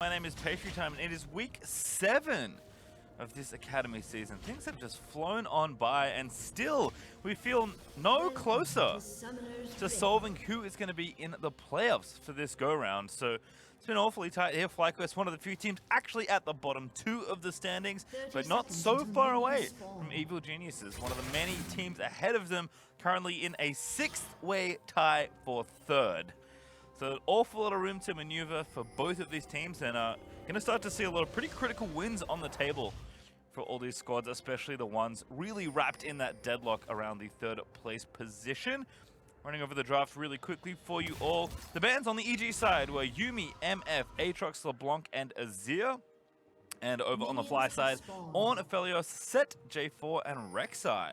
My name is Pastry Time, and it is week 7 of this Academy season. Things have just flown on by, and still we feel no closer to solving who is going to be in the playoffs for this go-round. So it's been awfully tight here. FlyQuest, one of the few teams actually at the bottom 2 of the standings, but not so far away from Evil Geniuses, one of the many teams ahead of them, currently in a 6th-way tie for 3rd. So an awful lot of room to maneuver for both of these teams, and going to start to see a lot of pretty critical wins on the table for all these squads, especially the ones really wrapped in that deadlock around the 3rd place position. Running over the draft really quickly for you all. The bans on the EG side were Yuumi, MF, Aatrox, LeBlanc, and Azir. And over on the Fly side, on FLYA, Set, J4, and Rek'Sai.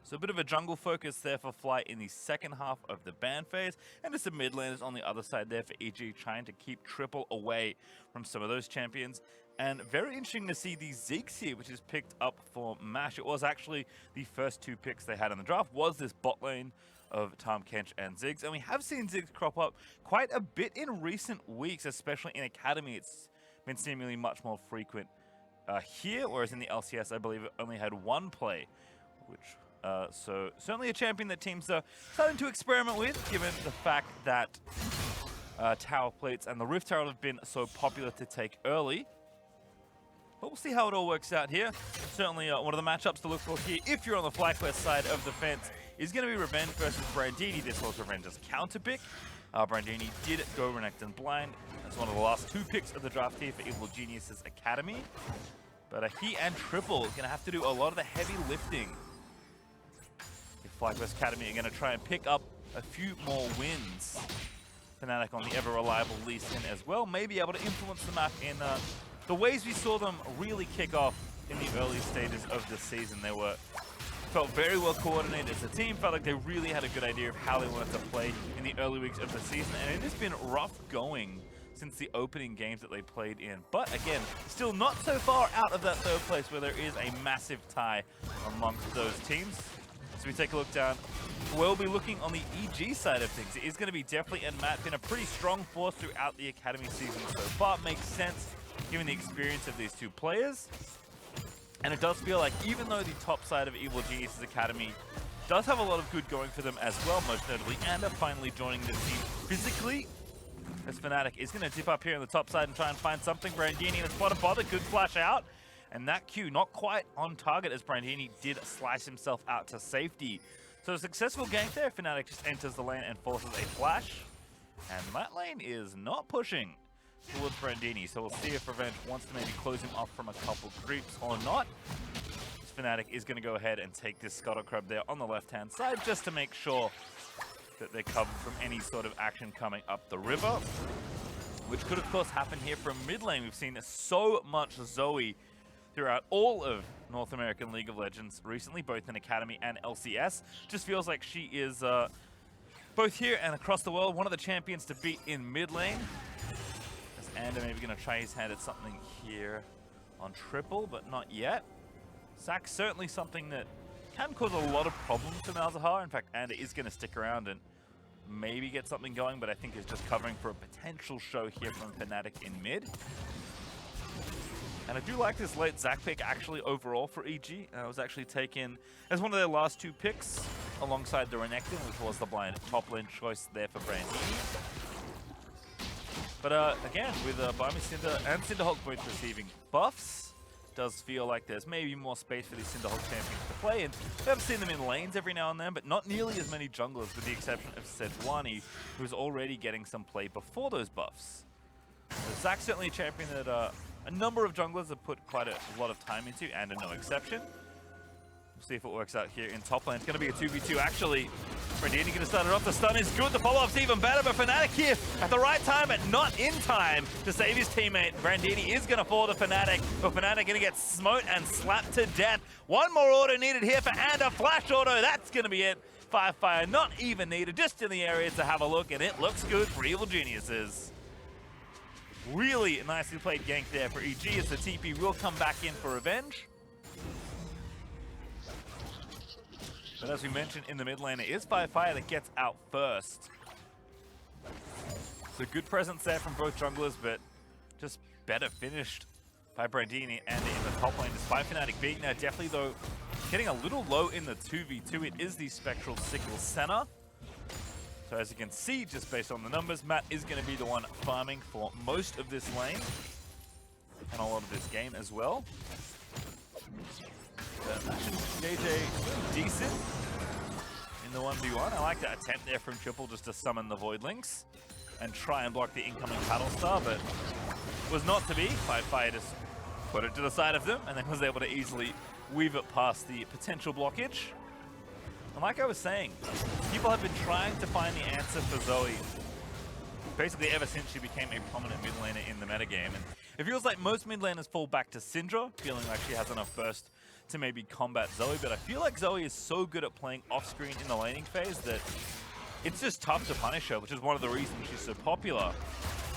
So a bit of a jungle focus there for Fly in the second half of the ban phase, and just some mid laners on the other side there for EG, trying to keep triple away from some of those champions. And very interesting to see the Ziggs here, which is picked up for MASH. It was actually the first 2 picks they had in the draft, was this bot lane of Tahm Kench and Ziggs. And we have seen Ziggs crop up quite a bit in recent weeks, especially in Academy. It's been seemingly much more frequent here, whereas in the LCS, I believe it only had 1 play, which... so certainly a champion that teams are starting to experiment with, given the fact that tower plates and the Rift Tower have been so popular to take early. But we'll see how it all works out here. Certainly one of the matchups to look for here, if you're on the FlyQuest side of the fence, is going to be Revenge versus Brandini. This was Revenge's counter pick. Brandini did go Renekton blind. That's one of the last 2 picks of the draft here for Evil Geniuses Academy. But he and Triple are going to have to do a lot of the heavy lifting. FlyQuest Academy are going to try and pick up a few more wins. Fnatic on the ever-reliable Lee Sin as well, may be able to influence the map in the ways we saw them really kick off in the early stages of the season. They felt very well coordinated as a team, felt like they really had a good idea of how they wanted to play in the early weeks of the season, and it has been rough going since the opening games that they played in. But again, still not so far out of that 3rd place where there is a massive tie amongst those teams. So we take a look down. We'll be looking on the EG side of things. It is going to be definitely and Matt been a pretty strong force throughout the Academy season so far. It makes sense given the experience of these 2 players. And it does feel like even though the top side of Evil Geniuses Academy does have a lot of good going for them as well, most notably, and are finally joining the team physically, as Fnatic is going to dip up here on the top side and try and find something. Brandini in the spot of bother, good flash out. And that Q not quite on target as Brandini did slice himself out to safety. So a successful gank there. Fnatic just enters the lane and forces a flash. And that lane is not pushing towards Brandini. So we'll see if Revenge wants to maybe close him off from a couple creeps or not. Fnatic is going to go ahead and take this Scuttle Crab there on the left-hand side just to make sure that they're covered from any sort of action coming up the river. Which could, of course, happen here from mid lane. We've seen so much Zoe throughout all of North American League of Legends recently, both in Academy and LCS. Just feels like she is, both here and across the world, one of the champions to beat in mid lane. As Ander maybe going to try his hand at something here on Triple, but not yet. Zac certainly something that can cause a lot of problems to Malzahar. In fact, Ander is going to stick around and maybe get something going, but I think is just covering for a potential show here from Fnatic in mid. And I do like this late Zac pick actually overall for EG. It was actually taken as one of their last 2 picks alongside the Renekton, which was the blind top lane choice there for Brandini. But again, with Barmy Cinder and Cinderhulk both receiving buffs, does feel like there's maybe more space for these Cinderhulk champions to play. And we have seen them in lanes every now and then, but not nearly as many junglers, with the exception of Sejuani, who's already getting some play before those buffs. So Zac's certainly a champion that a number of junglers have put quite a lot of time into, and no exception. We'll see if it works out here in top lane. It's going to be a 2v2 actually. Brandini going to start it off. The stun is good. The follow-up's even better, but Fnatic here at the right time, but not in time to save his teammate. Brandini is going to fall to Fnatic, but Fnatic going to get smote and slapped to death. One more auto needed here for Ander. Flash auto, that's going to be it. Fire not even needed, just in the area to have a look, and it looks good for Evil Geniuses. Really nicely played gank there for EG as the TP will come back in for Revenge. But as we mentioned in the mid lane, it is FlyQuest that gets out first. So good presence there from both junglers, but just better finished by Brandini and in the top lane, despite Fnatic being there. Definitely, though, getting a little low in the 2v2. It is the Spectral Sickle center. So as you can see, just based on the numbers, Matt is going to be the one farming for most of this lane and a lot of this game as well. JJ decent in the 1v1. I like that attempt there from Triple just to summon the Voidlings and try and block the incoming Battlestar, but was not to be. FlyQuest just put it to the side of them and then was able to easily weave it past the potential blockage. And like I was saying, people have been trying to find the answer for Zoe basically ever since she became a prominent mid laner in the metagame. And it feels like most mid laners fall back to Syndra, feeling like she has enough burst to maybe combat Zoe, but I feel like Zoe is so good at playing off-screen in the laning phase that it's just tough to punish her, which is one of the reasons she's so popular.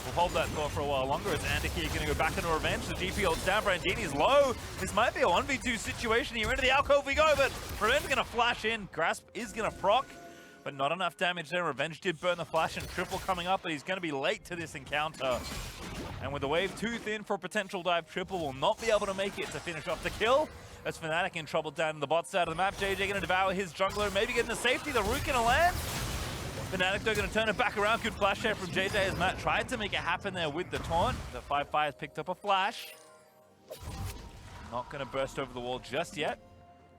We'll hold that thought for a while longer as Andaki are going to go back into revenge. The GP holds down, Brandini is low. This might be a 1v2 situation here. Into the alcove we go, but Revenge going to flash in. Grasp is going to proc, but not enough damage there. Revenge did burn the flash and Triple coming up, but he's going to be late to this encounter. And with the wave too thin for a potential dive, Triple will not be able to make it to finish off the kill. As Fnatic in trouble down in the bot side of the map. JJ going to devour his jungler, maybe getting the safety. The root going to land. Fnatic though going to turn it back around. Good flash there from JJ as Matt tried to make it happen there with the taunt. The 5-5 has picked up a flash. Not going to burst over the wall just yet.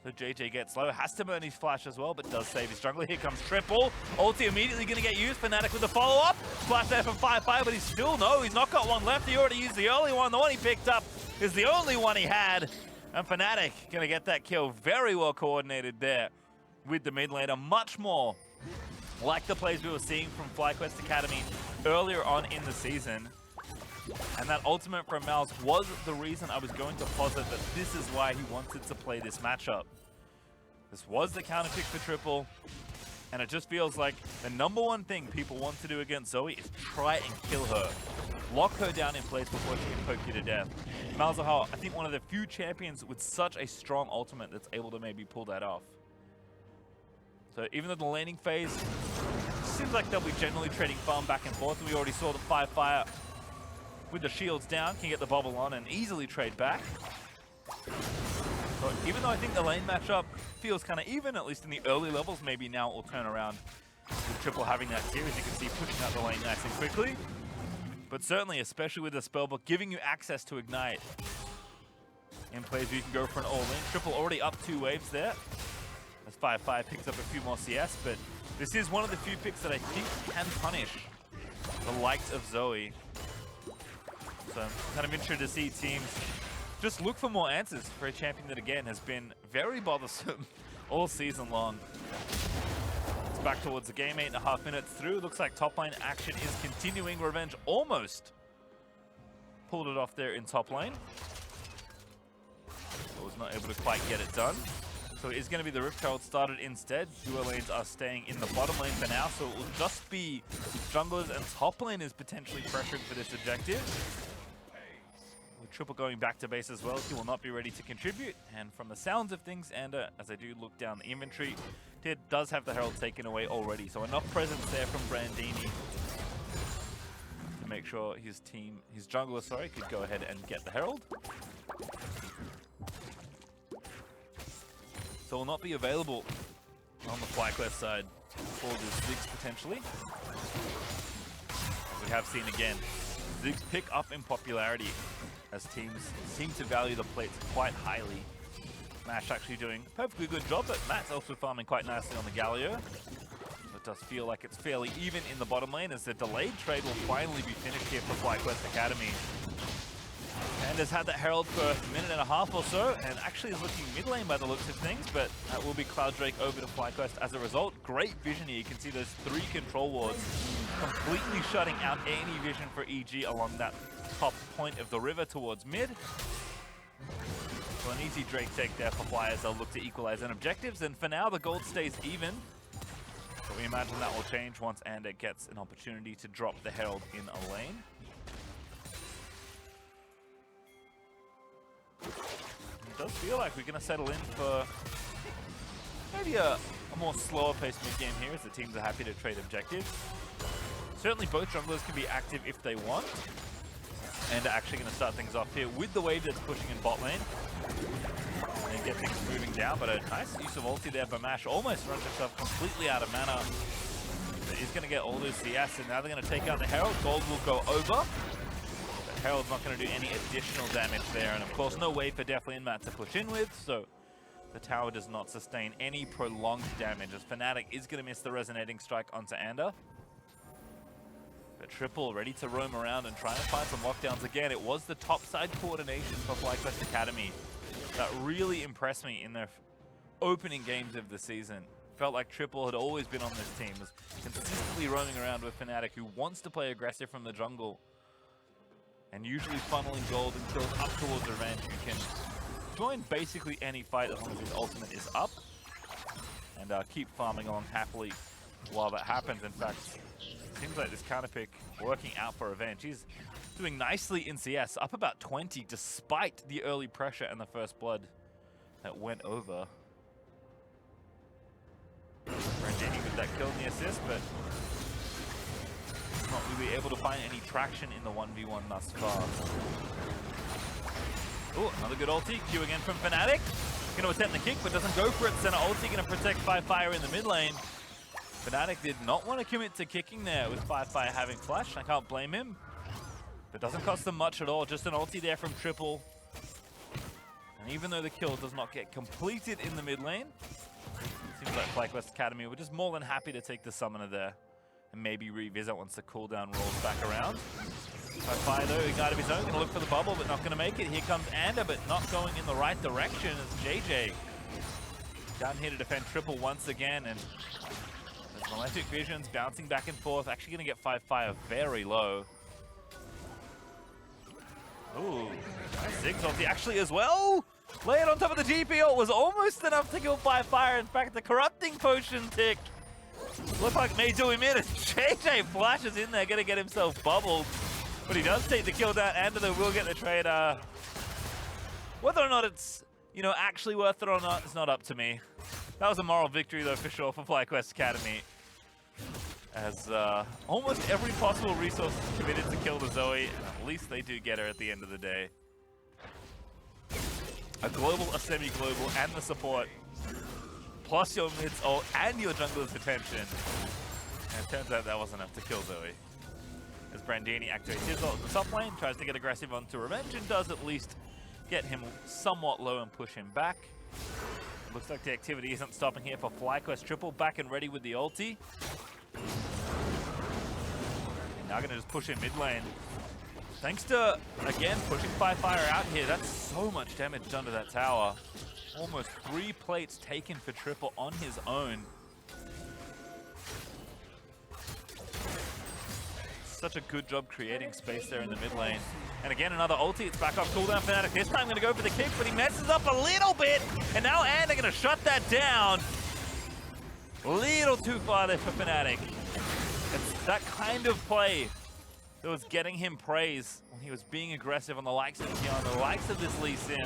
So JJ gets low, has to burn his flash as well, but does save his jungler. Here comes Triple. Ulti immediately going to get used. Fnatic with the follow-up. Flash there from 5-5, but he's still no. He's not got one left. He already used the early one. The one he picked up is the only one he had. And Fnatic going to get that kill. Very well coordinated there with the mid laner. Much more like the plays we were seeing from FlyQuest Academy earlier on in the season. And that ultimate from Mouse was the reason I was going to posit that this is why he wanted to play this matchup. This was the counter pick for Triple. And it just feels like the number one thing people want to do against Zoe is try and kill her. Lock her down in place before she can poke you to death. Malzahar, I think one of the few champions with such a strong ultimate that's able to maybe pull that off. So even though the laning phase seems like they'll be generally trading farm back and forth, and we already saw the 5-5 with the shields down, can get the bubble on and easily trade back. But even though I think the lane matchup feels kind of even, at least in the early levels, maybe now it will turn around with Triple having that series. You can see pushing out the lane nice and quickly. But certainly, especially with the spellbook, giving you access to Ignite in plays where you can go for an all-in. Triple already up 2 waves there. As 5-5 picks up a few more CS, but this is one of the few picks that I think can punish the likes of Zoe. So I'm kind of interested to see teams just look for more answers for a champion that, again, has been very bothersome all season long. It's back towards the game, 8.5 minutes through. Looks like top lane action is continuing. Revenge almost pulled it off there in top lane, but was not able to quite get it done. So it is going to be the Rift Herald started instead. Duo lanes are staying in the bottom lane for now, so it will just be junglers and top lane is potentially pressuring for this objective. With Triple going back to base as well, he will not be ready to contribute. And from the sounds of things, and as I do look down the inventory, Ted does have the Herald taken away already. So enough presence there from Brandini to make sure his team, his jungler, sorry, could go ahead and get the Herald. So will not be available on the FlyQuest side for the Ziggs potentially. As we have seen again, Ziggs pick up in popularity as teams seem to value the plates quite highly. Mash actually doing a perfectly good job, but Matt's also farming quite nicely on the Galio. It does feel like it's fairly even in the bottom lane as the delayed trade will finally be finished here for FlyQuest Academy. And has had that Herald for a minute and a half or so, and actually is looking mid lane by the looks of things, but that will be Cloud Drake over to FlyQuest as a result. Great vision here. You can see those 3 control wards completely shutting out any vision for EG along that top point of the river towards mid. So an easy Drake take there for FLYA as they'll look to equalize on objectives, and for now the gold stays even. But we imagine that will change once Ander gets an opportunity to drop the Herald in a lane. It does feel like we're going to settle in for maybe a more slower paced mid-game here as the teams are happy to trade objectives. Certainly both junglers can be active if they want. And actually going to start things off here with the wave that's pushing in bot lane. And get things moving down, but a nice use of ulti there. Bamash almost runs himself completely out of mana. But he's going to get all those CS, and now they're going to take out the Herald. Gold will go over. But Herald's not going to do any additional damage there. And of course, no way for Deathly and Matt to push in with, so the tower does not sustain any prolonged damage, as Fnatic is going to miss the resonating strike onto Ander. But Triple ready to roam around and try to find some lockdowns again. It was the topside coordination for FlyQuest Academy that really impressed me in their opening games of the season. Felt like Triple had always been on this team, was consistently roaming around with Fnatic, who wants to play aggressive from the jungle, and usually funneling gold and kills up towards revenge. You can join basically any fight as long as his ultimate is up, and keep farming along happily while that happens. In fact, seems like this counter pick working out for Revenge. He's doing nicely in CS, up about 20 despite the early pressure and the first blood that went over. Brandini with that kill and the assist, but not really able to find any traction in the 1v1 thus far. Oh, another good ulti. Q again from Fnatic. Going to attempt the kick, but doesn't go for it. Center ulti going to protect FlyQuest in the mid lane. Fnatic did not want to commit to kicking there with FlyQuest having flash. I can't blame him. But doesn't cost them much at all. Just an ulti there from Triple. And even though the kill does not get completed in the mid lane, it seems like FlyQuest Academy were just more than happy to take the summoner there and maybe revisit once the cooldown rolls back around. FlyQuest though, he got of his own, going to look for the bubble, but not going to make it. Here comes Ander, but not going in the right direction as JJ down here to defend Triple once again. And Malefic Visions bouncing back and forth, actually going to get FlyQuest very low. Ooh, nice Ziggs ulti actually as well. Lay it on top of the GPO was almost enough to kill FlyQuest. In fact, the corrupting potion tick looked like may do him in as JJ flashes in there, going to get himself bubbled. But he does take the kill down, and they will get the trade. Whether or not it's, you know, actually worth it or not, it's not up to me. That was a moral victory though for sure for FlyQuest Academy, as almost every possible resource is committed to kill the Zoe, and at least they do get her at the end of the day. A global, a semi-global, and the support, plus your mid's ult and your jungler's attention. And it turns out that wasn't enough to kill Zoe. As Brandini activates his ult in the top lane, tries to get aggressive onto Revenge, and does at least get him somewhat low and push him back. Looks like the activity isn't stopping here for FlyQuest. Triple back and ready with the ulti. And now going to just push in mid lane. Thanks to, again, pushing FlyQuest out here. That's so much damage done to that tower. Almost 3 plates taken for Triple on his own. Such a good job creating space there in the mid lane. And again, another ulti. It's back off cooldown. Fnatic this time going to go for the kick, but he messes up a little bit. And now Ander going to shut that down. A little too far there for Fnatic. It's that kind of play that was getting him praise when he was being aggressive on the likes of Kion, the likes of this Lee Sin.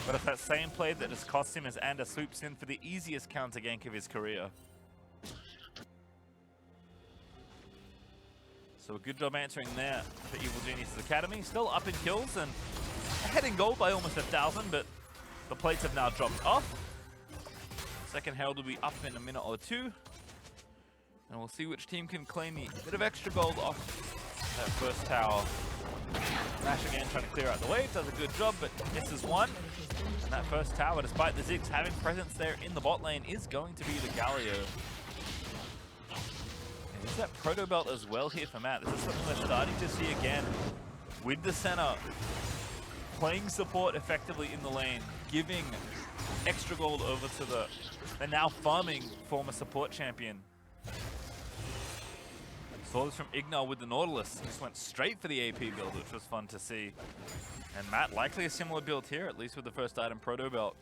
But it's that same play that has cost him as Ander swoops in for the easiest counter gank of his career. So a good job answering there for Evil Genius' Academy. Still up in kills and ahead in gold by almost 1,000, but the plates have now dropped off. Second Herald will be up in a minute or two. And we'll see which team can claim the bit of extra gold off that first tower. Nash again trying to clear out the wave, does a good job, but misses one. And that first tower, despite the Ziggs having presence there in the bot lane, is going to be the Galio. And is that Proto Belt as well here for Matt? This is something we're starting to see again with the center. Playing support effectively in the lane, giving extra gold over to the now farming former support champion. Saw this from Ignal with the Nautilus. He just went straight for the AP build, which was fun to see. And Matt, likely a similar build here, at least with the first item, Proto Belt.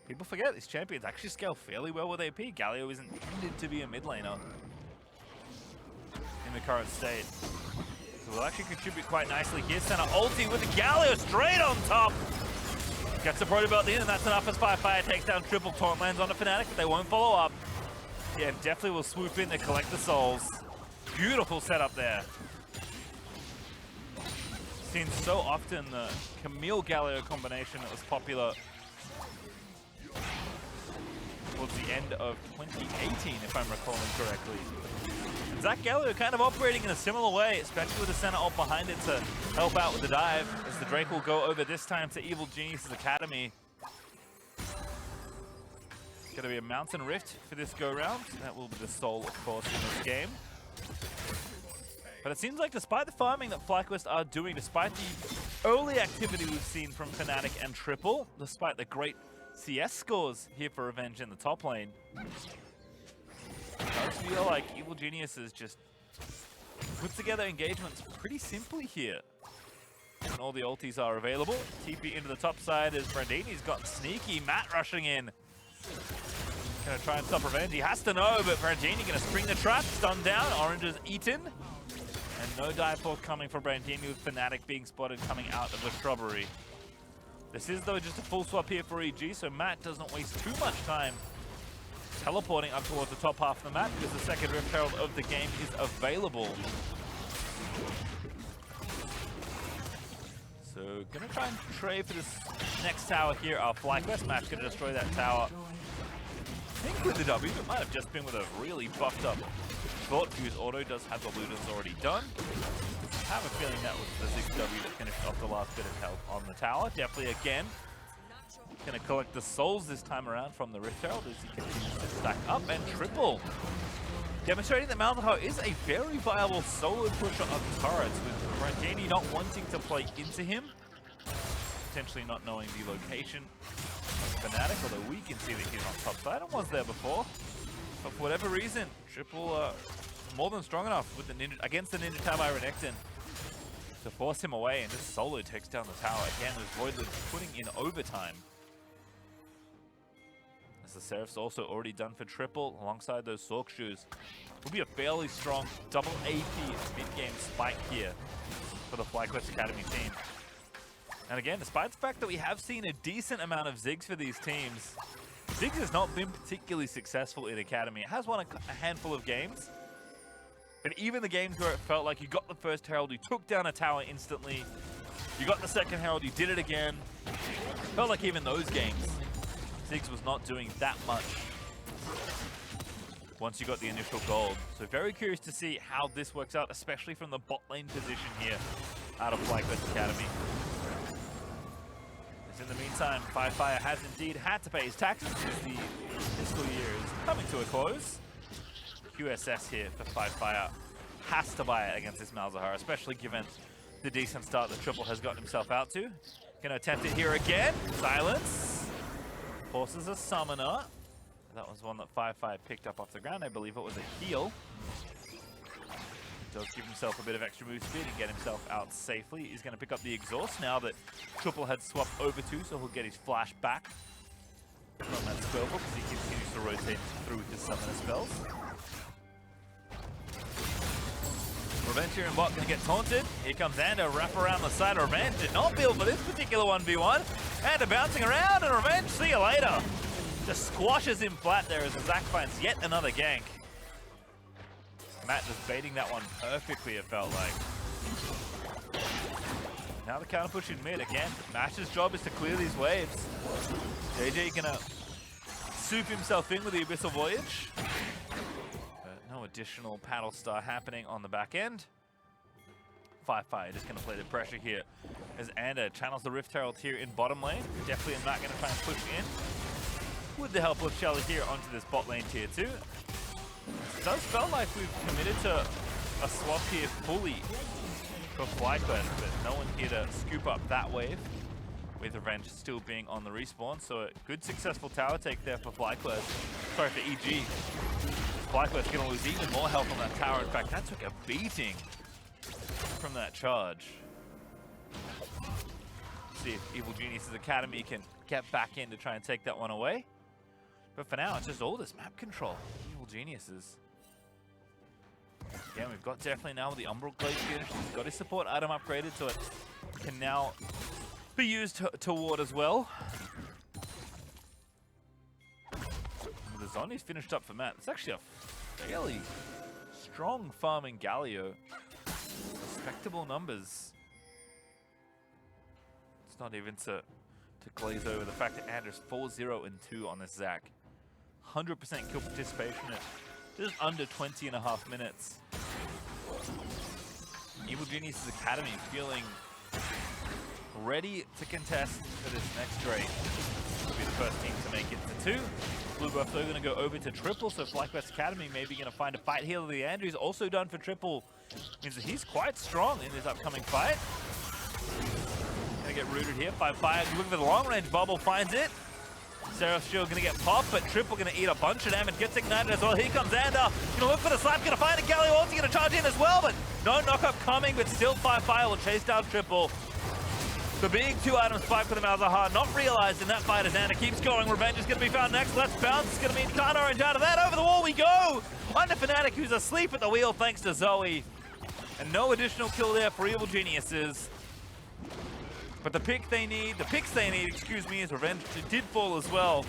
People forget these champions actually scale fairly well with AP. Galio isn't intended to be a mid laner in the current state. So we'll actually contribute quite nicely here. Center ulti with the Galio straight on top. Gets the Proto Belt in, and that's enough as FlyQuest takes down Triple. Taunt lands on a Fnatic, but they won't follow up. Yeah, definitely will swoop in to collect the souls. Beautiful setup there. seen so often the Camille Galio combination that was popular towards the end of 2018, if I'm recalling correctly. And Zach Galio kind of operating in a similar way, especially with the center ult behind it to help out with the dive, as the Drake will go over this time to Evil Genius's Academy. It's gonna be a Mountain Rift for this go-round. That will be the soul, of course, in this game. But it seems like despite the farming that FlyQuest are doing, despite the early activity we've seen from Fnatic and Triple, despite the great CS scores here for Revenge in the top lane, it does feel like Evil Geniuses just put together engagements pretty simply here. And all the ultis are available. TP into the top side as Brandini's gotten sneaky. Matt rushing in. Gonna try and stop Revenge. He has to know, but Brandini gonna spring the trap. Stunned down. Orange is eaten. And no dive forthcoming for Brandini, with Fnatic being spotted coming out of the shrubbery. This is, though, just a full swap here for EG, so Matt doesn't waste too much time teleporting up towards the top half of the map, because the second Rift Herald of the game is available. So, gonna try and trade for this next tower here. Our FlyQuest Matt's gonna destroy that tower. I think with the W, it might have just been with a really buffed up Thought Fuse auto. Does have the looters already done. I have a feeling that was the Ziggs W that finished off the last bit of health on the tower. Definitely again gonna collect the souls this time around from the Rift Herald as he continues to stack up, and Triple demonstrating that Malzahar is a very viable solo pusher of turrets, with Brandini not wanting to play into him, potentially not knowing the location of Fnatic, although we can see that he's on top side and was there before. But for whatever reason, Triple more than strong enough with the ninja against the Ninja Tabi Renekton to force him away, and just solo takes down the tower again, with Voidlid putting in overtime. As the Seraph's also already done for Triple alongside those Sork shoes. Will be a fairly strong double AP mid-game spike here for the FlyQuest Academy team. And again, despite the fact that we have seen a decent amount of Ziggs for these teams, Ziggs has not been particularly successful in Academy. It has won a handful of games, but even the games where it felt like you got the first Herald, you took down a tower instantly, you got the second Herald, you did it again. Felt like even those games, Ziggs was not doing that much once you got the initial gold. So very curious to see how this works out, especially from the bot lane position here out of FlyQuest Academy. In the meantime, FlyQuest has indeed had to pay his taxes as the fiscal year is coming to a close. QSS here for FlyQuest has to buy it against this Malzahar, especially given the decent start that Triple has gotten himself out to. Gonna attempt it here again. Silence. Forces a summoner. That was one that FlyQuest picked up off the ground. I believe it was a heal. Does give himself a bit of extra move speed and get himself out safely. He's going to pick up the exhaust now that Triple had swapped over to, so he'll get his flash back from that spell book as he continues to rotate through his summoner spells. Revenge here in bot going to get taunted. Here comes Anda, wrap around the side. Revenge did not build for this particular 1v1. Anda bouncing around, and Revenge, see you later. Just squashes him flat there as Zach finds yet another gank. Matt just baiting that one perfectly, it felt like. Now the counter push in mid again. Mash's job is to clear these waves. JJ gonna soup himself in with the Abyssal Voyage. But no additional paddle star happening on the back end. FlyQuest just gonna play the pressure here as Anda channels the Rift Herald here in bottom lane. Definitely and Matt gonna try and push in with the help of Shelly here onto this bot lane tier 2. It does feel like we've committed to a swap here fully for FlyQuest, but no one here to scoop up that wave, with Revenge still being on the respawn. So a good successful tower take there for FlyQuest. Sorry, for EG. FlyQuest gonna lose even more health on that tower. In fact, that took a beating from that charge. See if Evil Genius's Academy can get back in to try and take that one away. But for now, it's just all this map control. Evil Geniuses. Again, we've got definitely now with the Umbral Glade finished. He's got his support item upgraded, so it can now be used to ward as well. And the Zoni's finished up for Matt. It's actually a fairly strong farming Galio. Respectable numbers It's not even to glaze over the fact that Anders 4-0 and 2 on this Zac. 100% kill participation at just under 20.5 minutes. Evil Genius's Academy feeling ready to contest for this next Drake. Will be the first team to make it to 2. Blue Buffalo going to go over to triple, so FlyQuest Academy maybe going to find a fight here. Leandry's also done for triple. Means that he's quite strong in this upcoming fight. Going to get rooted here. FlyQuest looking for the long range bubble, finds it. Seraph's Shield going to get popped, but Triple going to eat a bunch of damage, gets ignited as well. Here comes Xander. Going to look for the slap, going to find it. Galliot's going to charge in as well, but no knockup coming, but still FlyQuest will chase down Triple. The big 2-item spike for the Malzahar, not realized in that fight as Xander keeps going. Revenge is going to be found next. Let's bounce. It's going to mean Khan Orange out of that. Over the wall we go. Under Fnatic, who's asleep at the wheel thanks to Zoe. And no additional kill there for Evil Geniuses. But the picks they need, excuse me, is Revenge. It did fall as well.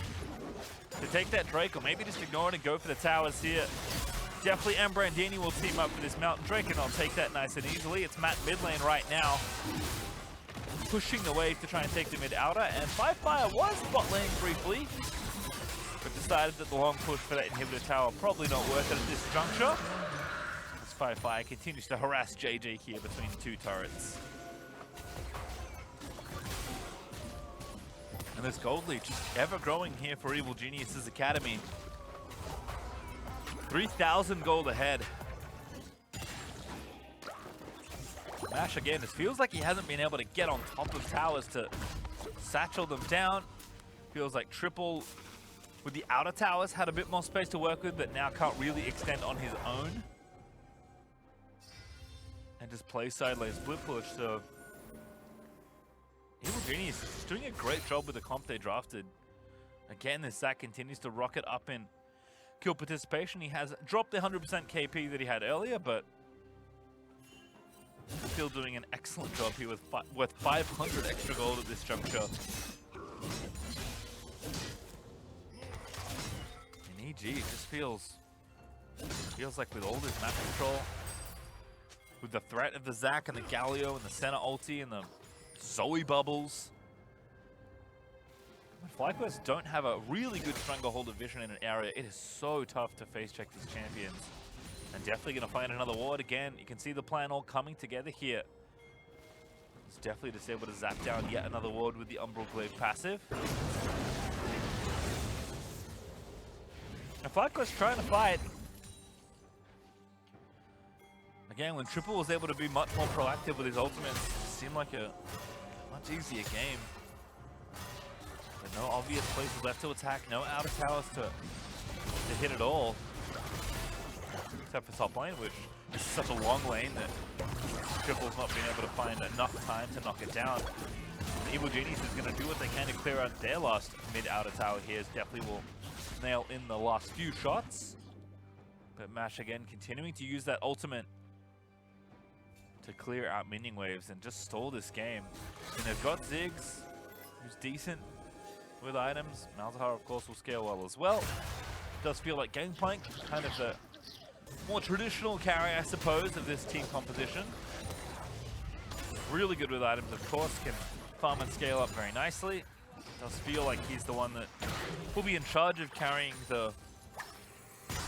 To take that Drake, or maybe just ignore it and go for the towers here. Definitely Ambrandini will team up for this Mountain Drake, and I'll take that nice and easily. It's Matt mid lane right now, pushing the wave to try and take the mid outer, and FlyQuest was bot lane briefly, but decided that the long push for that inhibitor tower probably not worth it at this juncture. As FlyQuest continues to harass JJ here between 2 turrets. And this gold lead just ever growing here for Evil Geniuses Academy. 3,000 gold ahead. Mash again, it feels like he hasn't been able to get on top of towers to satchel them down. Feels like Triple with the outer towers had a bit more space to work with, but now can't really extend on his own. And just play side lane split push, so Evil Genius is doing a great job with the comp they drafted. Again, this Zac continues to rocket up in kill participation. He has dropped the 100% KP that he had earlier, but still doing an excellent job here with worth 500 extra gold at this juncture. In EG, it just feels like with all this map control, with the threat of the Zac and the Galio and the center ulti and the Zoe bubbles, when FlyQuest don't have a really good stranglehold of vision in an area, it is so tough to face check these champions. And definitely going to find another ward again. You can see the plan all coming together here. It's definitely just able to zap down yet another ward with the Umbral Glaive passive. And FlyQuest trying to fight. Again, when Triple was able to be much more proactive with his ultimates, it seemed like a much easier game. But no obvious places left to attack, no outer towers to hit at all. Except for top lane, which is such a long lane that Triple's not being able to find enough time to knock it down. And Evil Genius is going to do what they can to clear out their last mid-outer tower here. Definitely will nail in the last few shots. But Mash again continuing to use that ultimate to clear out minion waves and just stall this game. And they've got Ziggs, who's decent with items. Malzahar, of course, will scale well as well. It does feel like Gangplank, kind of the more traditional carry, I suppose, of this team composition. Really good with items, of course, can farm and scale up very nicely. It does feel like he's the one that will be in charge of carrying at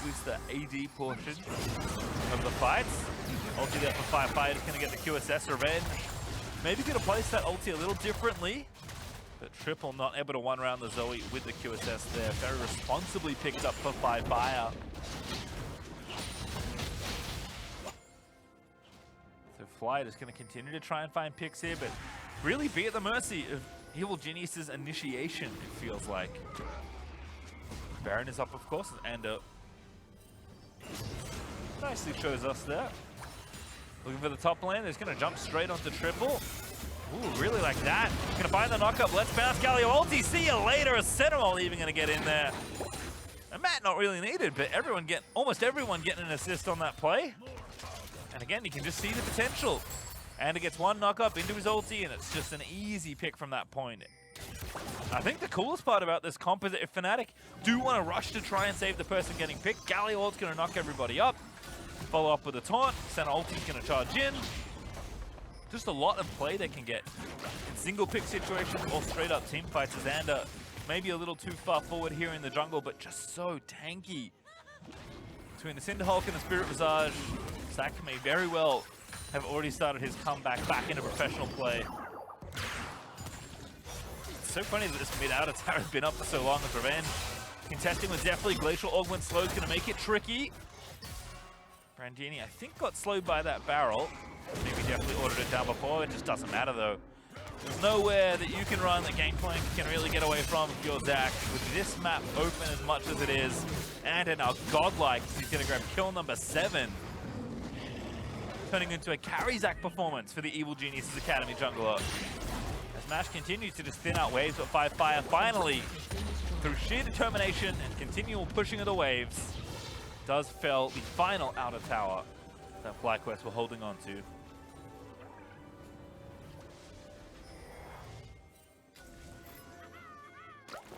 least the AD portion of the fights. Ulti there for FlyQuest is going to get the QSS Revenge. Maybe going to place that ulti a little differently, but Triple not able to one-round the Zoe with the QSS there. Very responsibly picked up for FlyQuest. So Fly is going to continue to try and find picks here, but really be at the mercy of Evil Genius's initiation, it feels like. Baron is up, of course, and nicely shows us there. Looking for the top lane, he's going to jump straight onto Triple. Ooh, really like that. Going to find the knockup. Let's bounce Galio ulti. See you later. A Sentinel even going to get in there. And Matt not really needed, but almost everyone getting an assist on that play. And again, you can just see the potential. And it gets one knockup into his ulti, and it's just an easy pick from that point. I think the coolest part about this comp is that if Fnatic do want to rush to try and save the person getting picked, Galliot's going to knock everybody up. Follow up with a taunt. Center ulti's going to charge in. just a lot of play they can get in single pick situations or straight up team fights. As Xander maybe a little too far forward here in the jungle, but just so tanky. Between the Cinderhulk and the Spirit Visage, Zach may very well have already started his comeback back into professional play. It's so funny that this mid-outer tower has been up for so long with Revenge. Contesting with definitely Glacial Augment Slow is going to make it tricky. Brandini, I think, got slowed by that barrel. Maybe definitely ordered it down before. It just doesn't matter, though. There's nowhere that you can run that Gangplank can really get away from if you're Zach. With this map open as much as it is, and now godlike, he's going to grab kill number 7. Turning into a carry Zach performance for the Evil Geniuses Academy jungler. As Mash continues to just thin out waves, but FlyQuest finally, through sheer determination and continual pushing of the waves, does fell the final outer tower that FlyQuest were holding on to.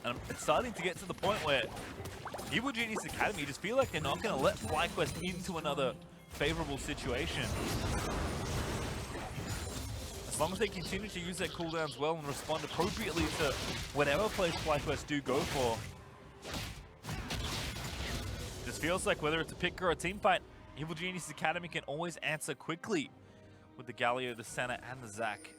And it's starting to get to the point where Evil Genius Academy just feel like they're not going to let FlyQuest into another favorable situation. As long as they continue to use their cooldowns well and respond appropriately to whatever plays FlyQuest do go for. Just feels like whether it's a pick or a team fight, Evil Genius Academy can always answer quickly with the Galio, the Senna, and the Zac.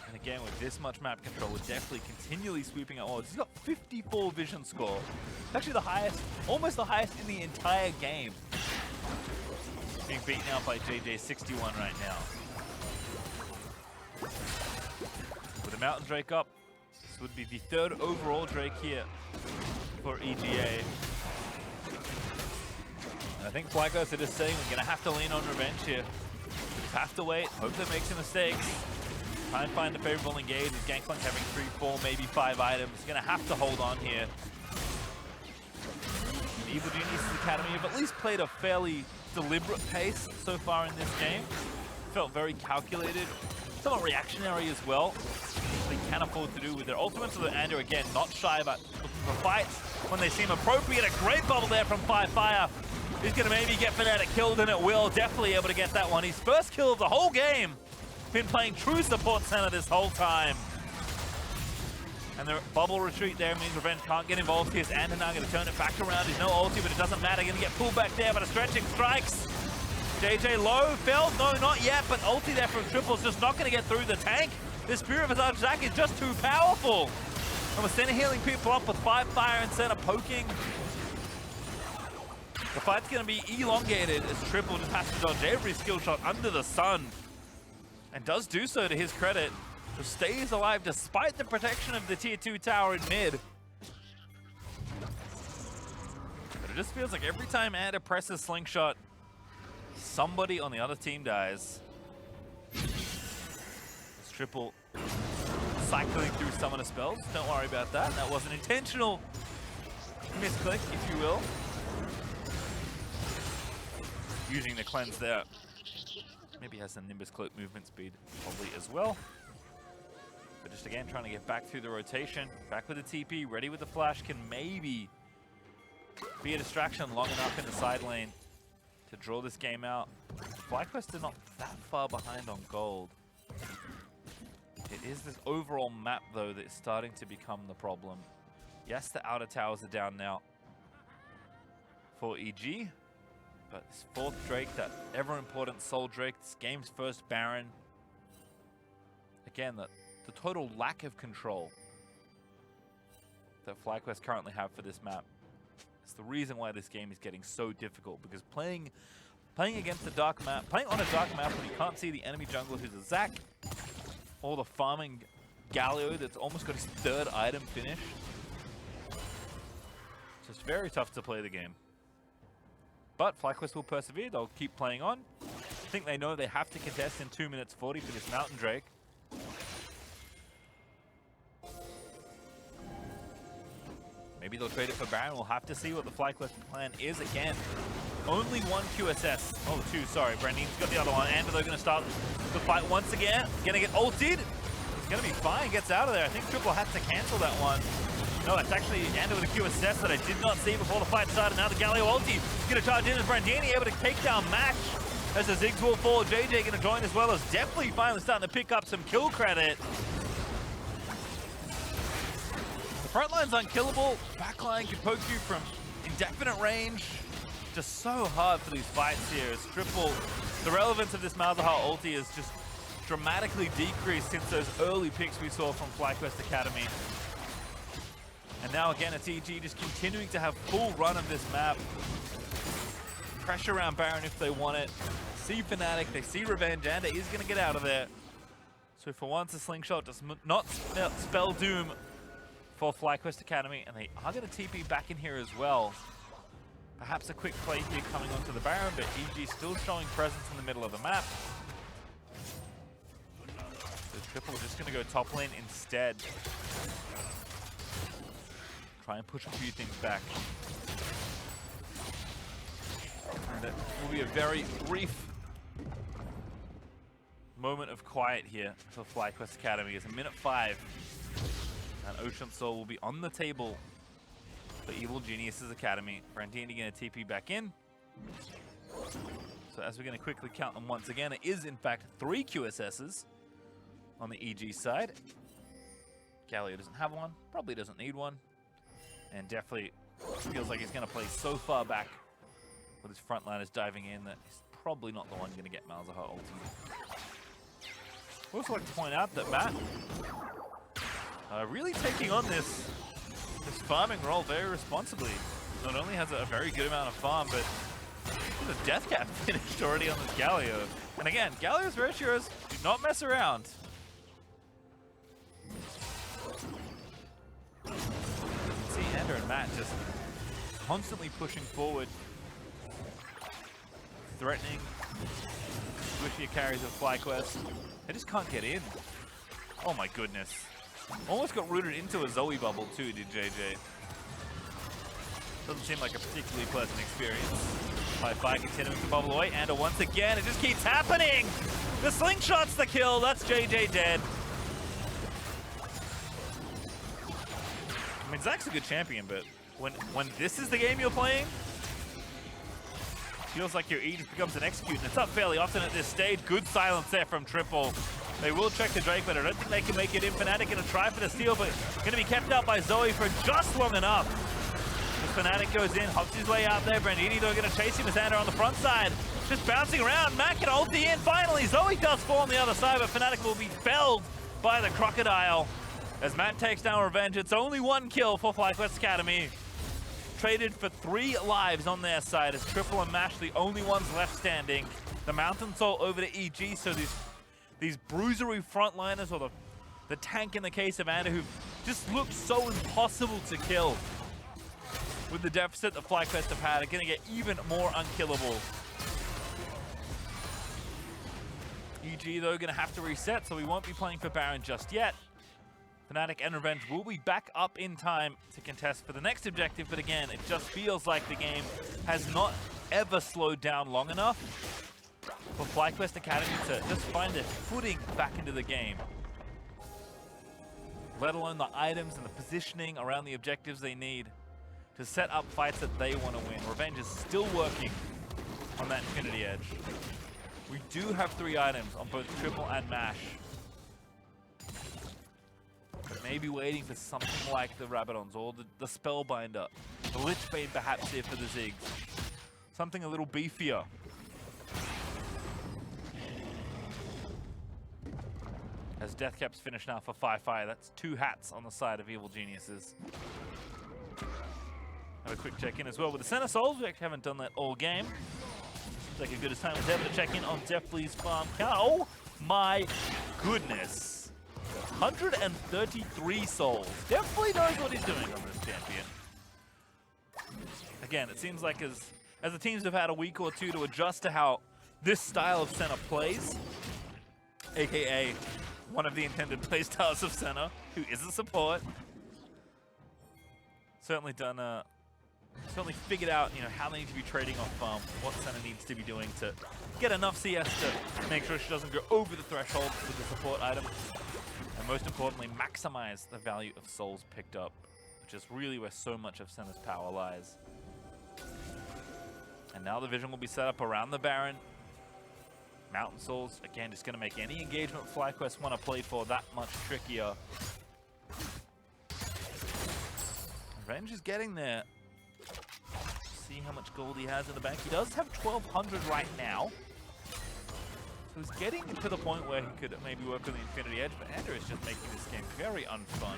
And again, with this much map control, we're definitely continually sweeping out odds. He's got 54 vision score. It's actually the highest, almost the highest in the entire game. Being beaten out by JJ61 right now. With the Mountain Drake up, this would be the 3rd overall Drake here for EGA. And I think FlyQuest are just saying we're going to have to lean on revenge here. We just have to wait, hope they make some mistakes. Try and find a favorable engage with Gangplank having 3, 4, maybe 5 items. Going to have to hold on here. The Evil Geniuses Academy have at least played a fairly deliberate pace so far in this game. Felt very calculated, somewhat reactionary as well. They can afford to do with their ultimates. So Andrew, again, not shy about looking for fights when they seem appropriate. A great bubble there from FlyQuest. He's going to maybe get Fnatic killed, and it will. Definitely able to get that one. His first kill of the whole game. Been playing true support center this whole time. And the bubble retreat there means Revenge can't get involved here. Ander now going to turn it back around. There's no ulti, but it doesn't matter. Going to get pulled back there, but a stretching strikes. JJ low, fell, no, not yet, but ulti there from Triple's just not going to get through the tank. This Spirit Visage Zac is just too powerful. And we're center healing people up with Fire and center poking. The fight's going to be elongated as Triple just has to dodge every skill shot under the sun. And does do so to his credit. So stays alive despite the protection of the tier 2 tower in mid. But it just feels like every time Ander presses Slingshot, somebody on the other team dies. This Triple cycling through summoner spells. Don't worry about that. That was an intentional misclick, if you will. Using the cleanse there. Maybe has some Nimbus Cloak movement speed probably as well. But just again, trying to get back through the rotation. Back with the TP, ready with the flash. Can maybe be a distraction long enough in the side lane to draw this game out. FlyQuest are not that far behind on gold. It is this overall map, though, that is starting to become the problem. Yes, the outer towers are down now for EG. But this 4th Drake, that ever-important Soul Drake, this game's first Baron. Again, the total lack of control that FlyQuest currently have for this map is the reason why this game is getting so difficult. Because playing against a dark map, playing on a dark map when you can't see the enemy jungler who's a Zac, or the farming Galio that's almost got his 3rd item finished. It's just very tough to play the game. But FlyQuest will persevere, they'll keep playing on. I think they know they have to contest in 2 minutes 40 for this Mountain Drake. Maybe they'll trade it for Baron, we'll have to see what the FlyQuest plan is again. Only 1 QSS, oh 2, sorry, Brandin's got the other one, and they're going to start the fight once again. Going to get ulted, it's going to be fine, gets out of there. I think Triple had to cancel that one. No, it's actually Ander with a QSS that I did not see before the fight started. Now the Galio ulti is going to charge in as Brandini able to take down Match. as the Ziggs will fall. JJ gonna join as well, as definitely finally starting to pick up some kill credit. The front line's unkillable. Backline can poke you from indefinite range. Just so hard for these fights here as Triple. The relevance of this Malzahar ulti is just dramatically decreased since those early picks we saw from FlyQuest Academy. And now again, it's EG just continuing to have full run of this map. Pressure around Baron if they want it. See Fnatic, they see Revenge, and is going to get out of there. So for once, a slingshot does not spell doom for FlyQuest Academy, and they are going to TP back in here as well. Perhaps a quick play here coming onto the Baron, but EG still showing presence in the middle of the map. So Triple just going to go top lane instead. Try and push a few things back. And that will be a very brief moment of quiet here for FlyQuest Academy. It's a minute 5. And Ocean Soul will be on the table for Evil Geniuses Academy. Brandini going to TP back in. So as we're going to quickly count them once again, it is in fact 3 QSSs on the EG side. Galio doesn't have one, probably doesn't need one. And definitely feels like he's going to play so far back with his frontliners diving in that he's probably not the one going to get Malzahar ulti. I'd also like to point out that Matt really taking on this farming role very responsibly. Not only has a very good amount of farm, but there's a death cap finished already on this Galio. And again, Galio's ratios do not mess around. See Ander and Matt just constantly pushing forward, threatening squishier carries of FlyQuest. They just can't get in. Oh my goodness. Almost got rooted into a Zoe bubble too, did JJ. Doesn't seem like a particularly pleasant experience. FlyQuest continuing to bubble away, and once again, it just keeps happening! The slingshot's the kill, that's JJ dead. I mean, Zach's a good champion, but when this is the game you're playing, feels like your E just becomes an execute, and it's up fairly often at this stage. Good silence there from Triple. They will check the Drake, but I don't think they can make it in. Fnatic gonna try for the steal, but gonna be kept out by Zoe for just long enough. As Fnatic goes in, hops his way out there. Brandini though gonna chase him as Ander on the front side. Just bouncing around, Matt can ulti in finally. Zoe does fall on the other side, but Fnatic will be felled by the Crocodile. As Matt takes down Revenge, it's only 1 kill for FlyQuest Academy. Traded for 3 lives on their side as Triple and Mash the only ones left standing. The Mountain Soul over to EG, so these bruisery frontliners, or the tank in the case of Ander, who just looked so impossible to kill. With the deficit that FlyQuest have had, are going to get even more unkillable. EG though going to have to reset, so we won't be playing for Baron just yet. Fnatic and Revenge will be back up in time to contest for the next objective, but again, it just feels like the game has not ever slowed down long enough for FlyQuest Academy to just find their footing back into the game. Let alone the items and the positioning around the objectives they need to set up fights that they want to win. Revenge is still working on that Infinity Edge. We do have 3 items on both Triple and Mash. But maybe waiting for something like the Rabadons or the Spellbinder. The Lichbane perhaps here for the Ziggs. Something a little beefier. As Deathcap's finished now for FlyQuest, that's 2 hats on the side of Evil Geniuses. Have a quick check-in as well with the Center Souls. We actually haven't done that all game. Seems like a good as time as ever to check in on Deathly's farm count. Oh my goodness. 133 souls. Definitely knows what he's doing on this champion. Again, it seems like as the teams have had a week or 2 to adjust to how this style of Senna plays, aka one of the intended playstyles of Senna, who is a support, certainly figured out, how they need to be trading off what Senna needs to be doing to get enough CS to make sure she doesn't go over the threshold with the support item. And most importantly, maximize the value of souls picked up, which is really where so much of Senna's power lies. And now the vision will be set up around the Baron. Mountain Souls, again, just going to make any engagement FlyQuest want to play for that much trickier. Revenge is getting there. See how much gold he has in the bank. He does have 1,200 right now. So he's getting to the point where he could maybe work on the Infinity Edge, but Andrew is just making this game very unfun.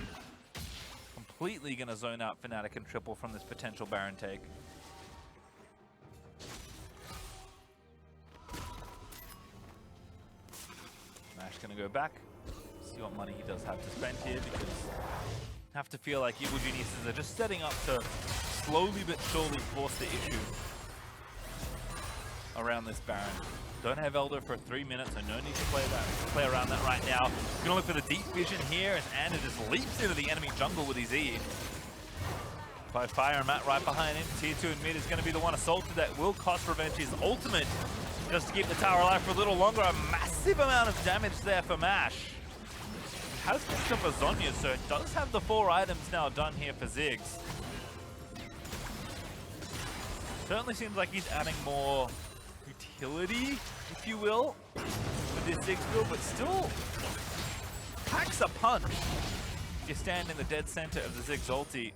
Completely going to zone out Fnatic and Triple from this potential Baron take. Nash going to go back, see what money he does have to spend here, because I have to feel like Evil Geniuses are just setting up to slowly but surely force the issue around this Baron. Don't have Elder for 3 minutes, so no need to play around that right now. Gonna look for the deep vision here as Anna just leaps into the enemy jungle with his E. FlyQuest and Matt right behind him. Tier 2 in mid is gonna be the one assaulted that will cost Revenge his ultimate just to keep the tower alive for a little longer. A massive amount of damage there for Mash. It has picked up a Zhonya, so it does have the 4 items now done here for Ziggs. Certainly seems like he's adding more utility, if you will, with this Ziggs build, but still packs a punch if you stand in the dead center of the Ziggs ulti.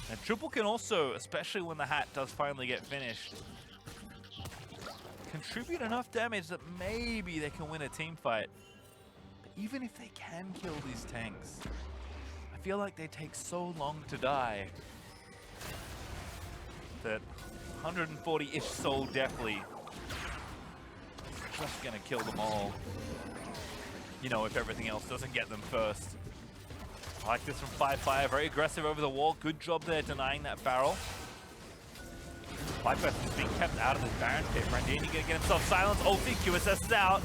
And Triple can also, especially when the hat does finally get finished, contribute enough damage that maybe they can win a team fight. But even if they can kill these tanks, I feel like they take so long to die that 140-ish soul definitely just gonna kill them all. You know, if everything else doesn't get them first. I like this from FlyQuest, very aggressive over the wall. Good job there denying that barrel. FlyQuest is being kept out of this Baron pit. Brandini gonna get himself silenced. Ulti, QSS is out.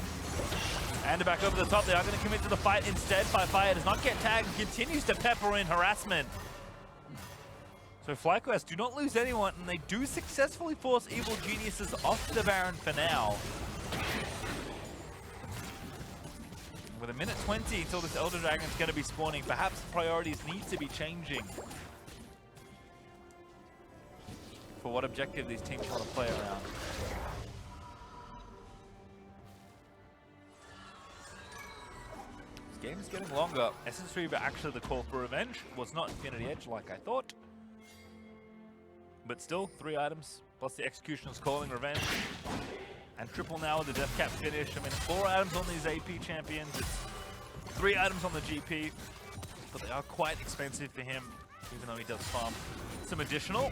And back over the top, they are gonna commit to the fight instead. FlyQuest does not get tagged and continues to pepper in harassment. So FlyQuest do not lose anyone, and they do successfully force Evil Geniuses off the Baron for now. With 1:20 until this Elder Dragon's going to be spawning, perhaps priorities need to be changing for what objective these teams want to play around. This game is getting longer. Essence Reaver actually the call for Revenge was not Infinity Edge like I thought. But still, 3 items, plus the Executioner's calling Revenge. And Triple now with the Death Cap finish. I mean, 4 items on these AP champions. It's 3 items on the GP. But they are quite expensive for him, even though he does farm some additional.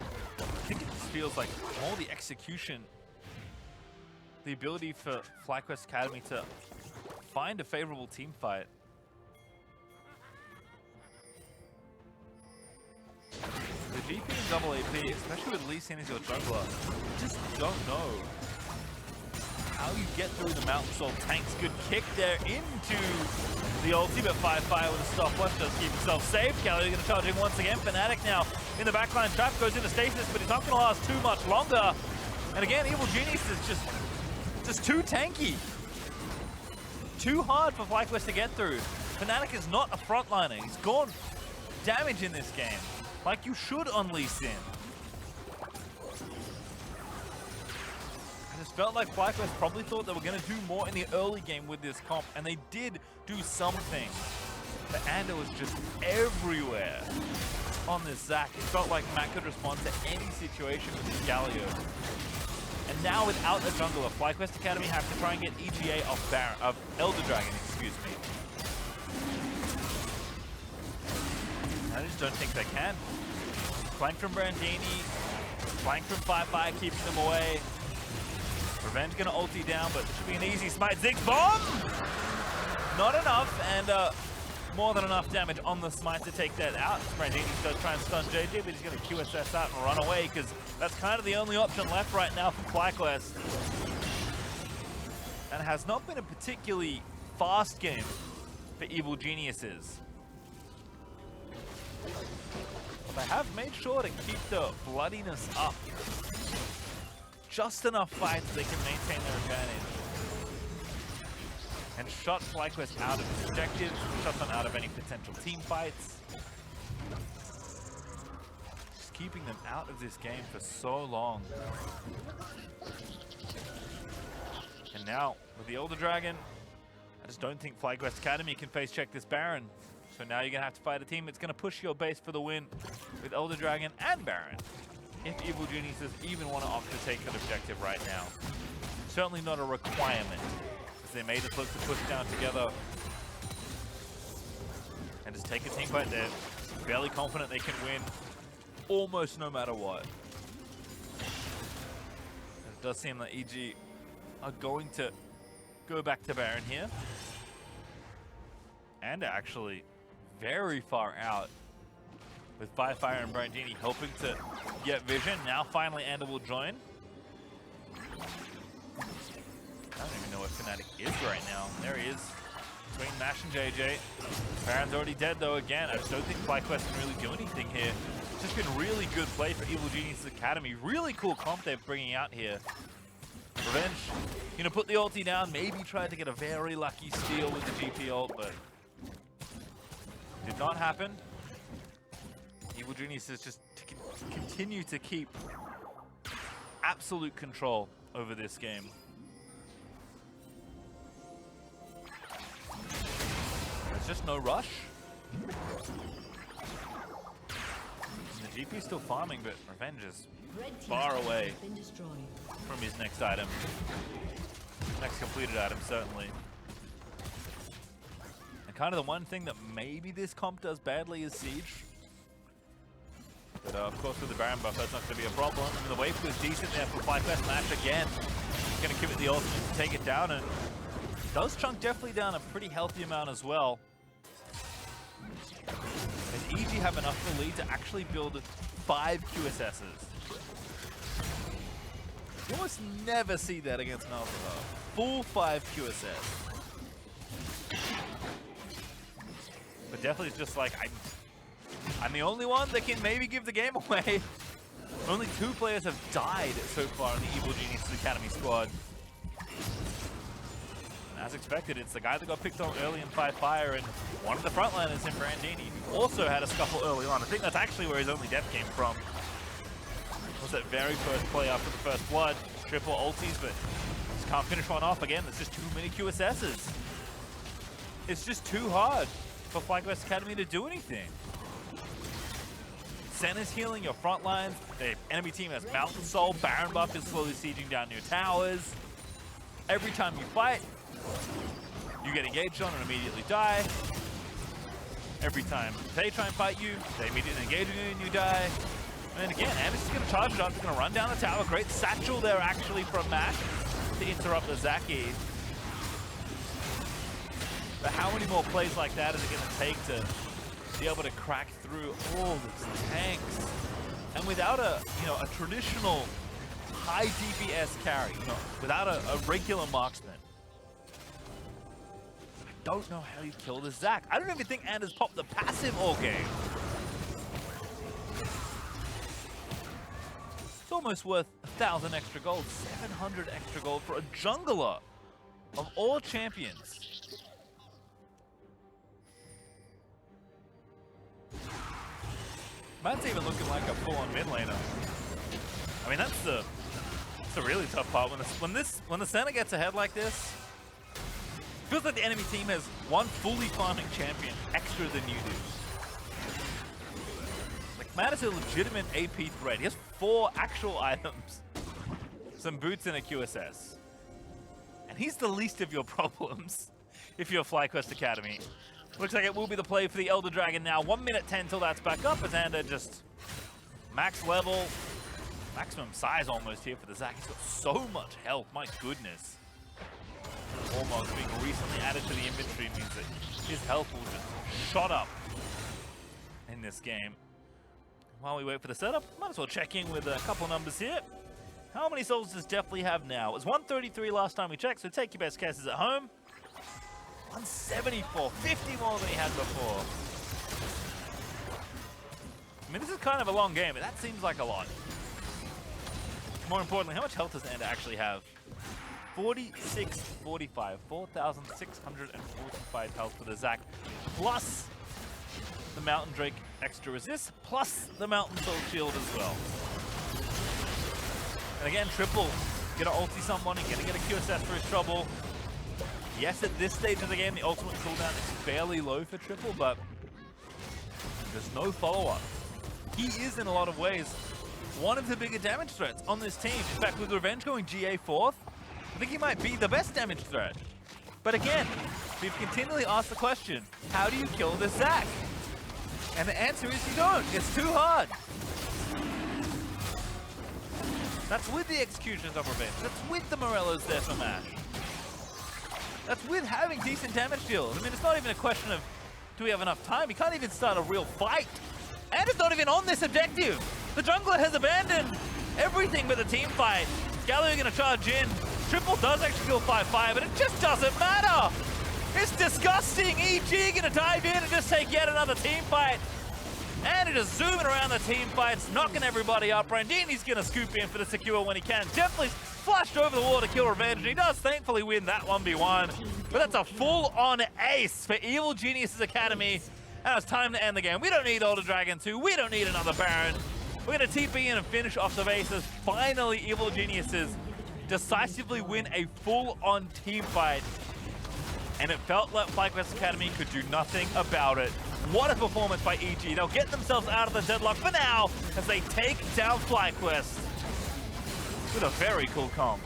I think it just feels like more the execution, the ability for FlyQuest Academy to find a favorable team fight. The GP and double AP, especially with Lee Sin as your jungler, you just don't know how you get through the Mountain Soul tanks. Good kick there into the ulti, but FlyQuest with a stopwatch does keep himself safe. Galio going to charge in once again. Fnatic now in the backline trap, goes into stasis, but he's not going to last too much longer. And again, Evil Genius is just too tanky. Too hard for FlyQuest to get through. Fnatic is not a frontliner. He's gone damage in this game, like you should on Lee Sin. I just felt like FlyQuest probably thought they were going to do more in the early game with this comp, and they did do something. But Ander was just everywhere on this Zac. It felt like Matt could respond to any situation with his Galio. And now without a jungler, FlyQuest Academy have to try and get EGA of Elder Dragon, excuse me. I just don't think they can. Flank from Brandini, flank from FlyQuest, keeping them away. Revenge gonna ulti down, but it should be an easy smite. Ziggs bomb! Not enough, and more than enough damage on the smite to take that out. Brandini does try and stun JJ, but he's gonna QSS out and run away, because that's kind of the only option left right now for FlyQuest. And it has not been a particularly fast game for Evil Geniuses. They have made sure to keep the bloodiness up. Just enough fights they can maintain their advantage. And shut FlyQuest out of his objectives, shut them out of any potential team fights. Just keeping them out of this game for so long. now, with the Elder Dragon, I just don't think FlyQuest Academy can face check this Baron. So now you're going to have to fight a team that's going to push your base for the win with Elder Dragon and Baron. If Evil Geniuses even want to opt to take an objective right now. Certainly not a requirement, as they made us look to push down together and just take a team fight. They're fairly confident they can win almost no matter what. It does seem that EG are going to go back to Baron here. And actually very far out with FlyQuest and Brandini hoping to get vision. Now finally Ander will join. I don't even know where Fnatic is right now. There he is, between Mash and JJ. Baron's already dead though again. I just don't think FlyQuest can really do anything here. It's just been really good play for Evil Geniuses Academy. Really cool comp they're bringing out here. Revenge, you know, put the ulti down, maybe try to get a very lucky steal with the GP ult, but did not happen. Evil Geniuses just continue to keep absolute control over this game. There's just no rush. And the GP's still farming, but Revenge is far away from his next item. Next completed item, certainly. And kind of the one thing that maybe this comp does badly is Siege. But of course with the Baron buff, that's not going to be a problem. I mean, the wave was decent there for FlyQuest. Mash again. Going to give it the ultimate to take it down, and does chunk definitely down a pretty healthy amount as well. Does EG have enough of a lead to actually build 5 QSSs? You almost never see that against Malzahar. Full 5 QSS. But definitely it's just like, I'm the only one that can maybe give the game away. Only 2 players have died so far in the Evil Geniuses Academy squad. And as expected, it's the guy that got picked on early in FlyQuest, and one of the frontliners in Brandini, who also had a scuffle early on. I think that's actually where his only death came from. Was that very first play after the first blood. Triple ultis, but just can't finish one off again. There's just too many QSSs. It's just too hard for FlyQuest Academy to do anything. Senna's healing your front lines. The enemy team has Mountain Soul. Baron buff is slowly sieging down your towers. Every time you fight, you get engaged on and immediately die. Every time they try and fight you, they immediately engage you and you die. And again, Ander's just going to charge it up. He's going to run down the tower. Great satchel there, actually, from Mash to interrupt the Zaki. But how many more plays like that is it going to take to be able to crack through all these tanks? And without a, a traditional high DPS carry, without a regular marksman, I don't know how you kill this Zac. I don't even think Anders popped the passive all game. It's almost worth 1,000 extra gold, 700 extra gold for a jungler of all champions. Matt's even looking like a full-on mid laner. I mean, that's the really tough part when the center gets ahead like this. It feels like the enemy team has one fully farming champion extra than you do. Matt is a legitimate AP threat. He has 4 actual items, some boots and a QSS. And he's the least of your problems if you're FlyQuest Academy. Looks like it will be the play for the Elder Dragon now. 1 minute 10 till that's back up as Ander just max level, maximum size almost here for the Zac. He's got so much health, my goodness. Hormones being recently added to the inventory means that his health will just shot up in this game. While we wait for the setup, might as well check in with a couple numbers here. How many souls does Definitely have now? It was 133 last time we checked, so take your best guesses at home. 174, 50 more than he had before. I mean, this is kind of a long game, but that seems like a lot. More importantly, how much health does Ander actually have? 4645, 4,645 health for the Zac, plus the Mountain Drake extra resist, plus the Mountain Soul Shield as well. And again, triple gonna ulti someone and gonna get a QSS for his trouble. Yes, at this stage of the game, the ultimate cooldown is fairly low for Triple, but there's no follow-up. He is, in a lot of ways, one of the bigger damage threats on this team. In fact, with Revenge going GA 4th, I think he might be the best damage threat. But again, we've continually asked the question, how do you kill this Zac? And the answer is you don't. It's too hard. That's with the executions of Revenge. That's with the Morellos there for Mash. That's with having decent damage deals. I mean, it's not even a question of do we have enough time? He can't even start a real fight. And it's not even on this objective. The jungler has abandoned everything but the team fight. Galio gonna charge in. Triple does actually kill 5-5, but it just doesn't matter. It's disgusting. EG gonna dive in and just take yet another team fight. And it is zooming around the team fights, knocking everybody up. Brandini's gonna scoop in for the secure when he can. Definitely flashed over the wall to kill Revenge, and he does thankfully win that 1v1. But that's a full-on ace for Evil Genius's Academy. And it's time to end the game. We don't need Older Dragon 2. We don't need another Baron. We're gonna TP in and finish off the bases. Finally, Evil Geniuses decisively win a full-on team fight. And it felt like FlyQuest Academy could do nothing about it. What a performance by EG. They'll get themselves out of the deadlock for now as they take down FlyQuest with a very cool comp.